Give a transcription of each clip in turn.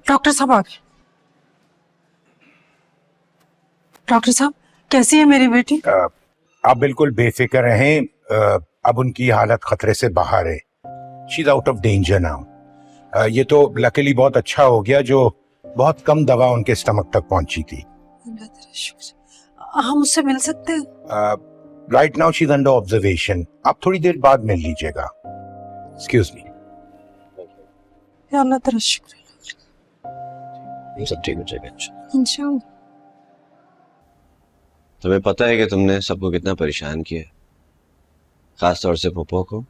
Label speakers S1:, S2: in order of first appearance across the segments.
S1: Doctor साहब आ गए। Doctor साहब कैसी है मेरी बेटी?
S2: आप बिल्कुल बेफिक्र रहें। अब उनकी हालत खतरे से बाहर है। She is out of danger now. ये तो लकीली बहुत अच्छा हो गया जो बहुत कम दवा उनके स्टमक तक पहुंची थी।
S1: हम उससे मिल सकते हैं?
S2: Right now she is under observation. आप थोड़ी देर बाद मिल लीजिएगा। Excuse me.
S1: या अल्लाह तेरा शुक्र
S3: ये सब ठीक हो जाएगा
S1: है। इंशाअल्लाह।
S3: तुम्हें पता है कि तुमने सबको कितना परेशान किया, खास तौर से पप्पो को।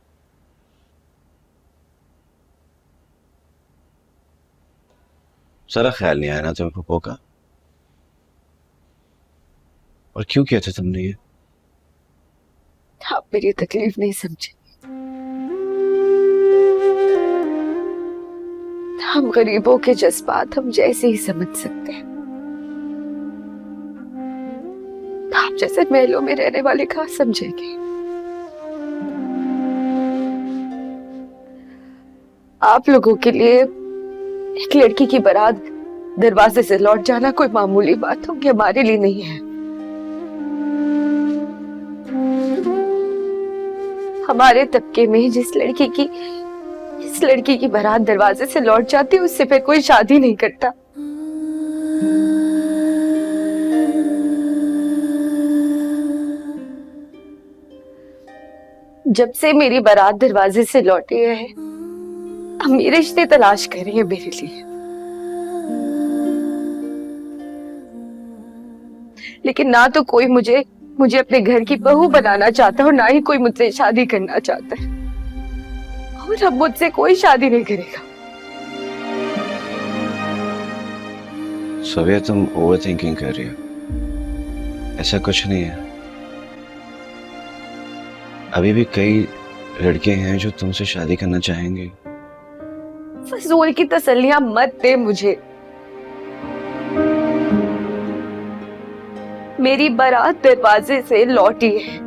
S3: सारा ख्याल नहीं आया ना तुम्हें पप्पो का? और क्यों किया था तुमने ये?
S4: आप मेरी तकलीफ नहीं समझे। हम गरीबों के जज्बात हम जैसे ही समझ सकते हैं। आप जैसे महलों में रहने वाले कहाँ समझेंगे। आप लोगों के लिए एक लड़की की बारात दरवाजे से लौट जाना कोई मामूली बात होगी, हमारे लिए नहीं है। हमारे तबके में जिस लड़की की बारात दरवाजे से लौट जाती है उससे फिर कोई शादी नहीं करता। जब से मेरी बारात दरवाजे से लौटी है अम्मी रिश्ते तलाश कर रही है मेरे लिए, लेकिन ना तो कोई मुझे अपने घर की बहू बनाना चाहता और ना ही कोई मुझसे शादी करना चाहता है। और अब मुझसे कोई शादी नहीं करेगा।
S3: सोविया, तुम ओवर थिंकिंग कर रही हो। ऐसा कुछ नहीं है। अभी भी कई लड़के हैं जो तुमसे शादी करना चाहेंगे।
S4: फजूल की तसल्लियां मत दे मुझे। मेरी बारात दरवाजे से लौटी है।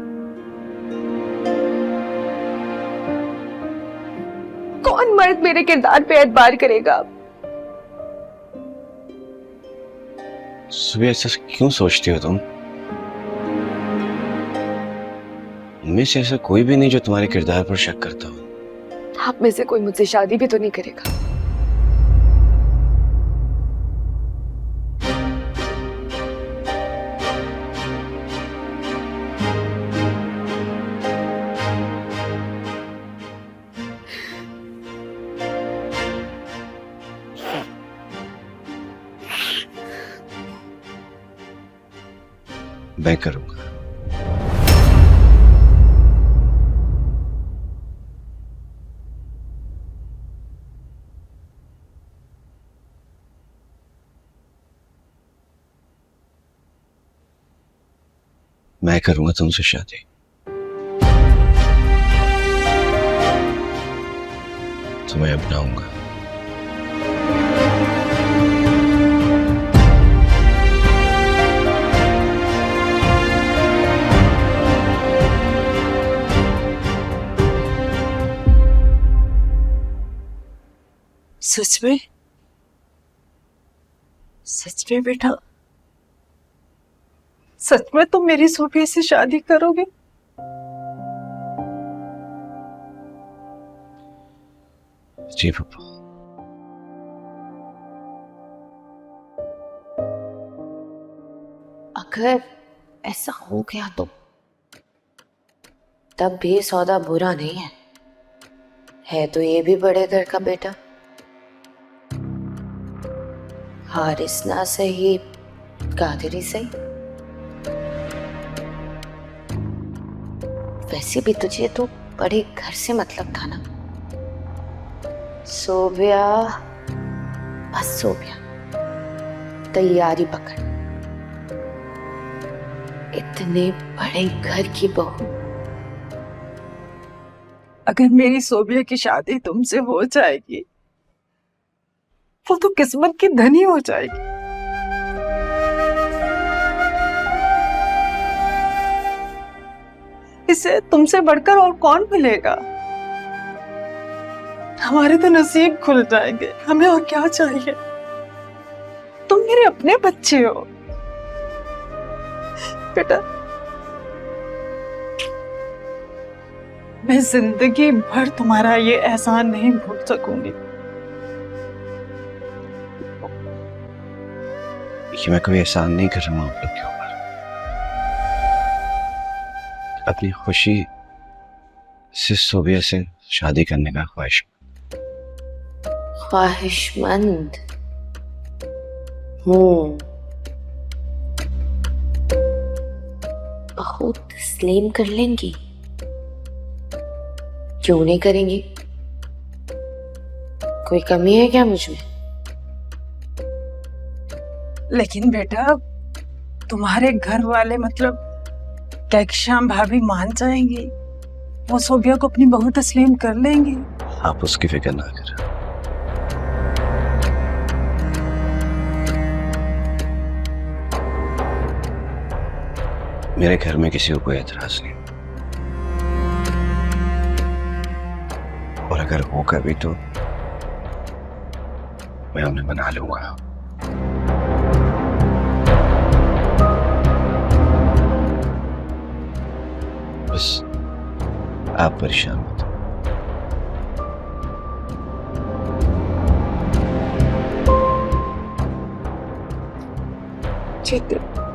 S4: कौन मर्द मेरे किरदार पे एतबार करेगा?
S3: सुबह ऐसा क्यों सोचती हो तुम? उनमें से ऐसा कोई भी नहीं जो तुम्हारे किरदार पर शक करता हो।
S4: आप में से कोई मुझसे शादी भी तो नहीं करेगा।
S3: मैं करूंगा। मैं करूंगा तुमसे शादी। तुम्हें अपनाऊंगा।
S1: सच में? सच में बेटा? सच में तुम मेरी सोफिया से शादी करोगे?
S3: जी पापा।
S5: अगर ऐसा हो गया तो तब भी सौदा बुरा नहीं है तो ये भी बड़े घर का बेटा। हारिस ना सही, कादरी सही। वैसे भी तुझे तो बड़े घर से मतलब था ना। सोबिया, बस सोबिया, तैयारी पकड़। इतने बड़े घर की बहू।
S1: अगर मेरी सोबिया की शादी तुमसे हो जाएगी वो तो किस्मत की धनी हो जाएगी। इसे तुमसे बढ़कर और कौन मिलेगा? हमारे तो नसीब खुल जाएंगे। हमें और क्या चाहिए? मेरे अपने बच्चे हो बेटा। मैं जिंदगी भर तुम्हारा ये एहसान नहीं भूल सकूंगी।
S3: कि मैं कोई एहसान नहीं कर रहा हूँ आप लोग के ऊपर। अपनी खुशी से सोबिया से शादी करने का
S5: ख्वाहिशमंद हूँ। बहू तस्लीम कर लेंगी? क्यों नहीं करेंगी? कोई कमी है क्या मुझ में?
S1: लेकिन बेटा तुम्हारे घर वाले मतलब कैक्शम भाभी मान जाएंगी, वो सोबिया को अपनी बहू तस्लीम कर लेंगी।
S3: आप उसकी फिक्र ना करें। मेरे घर में किसी को कोई एतराज नहीं, और अगर होगा भी तो मैं उन्हें बना लूंगा। बस आप परेशान मत हो।
S1: ठीक है।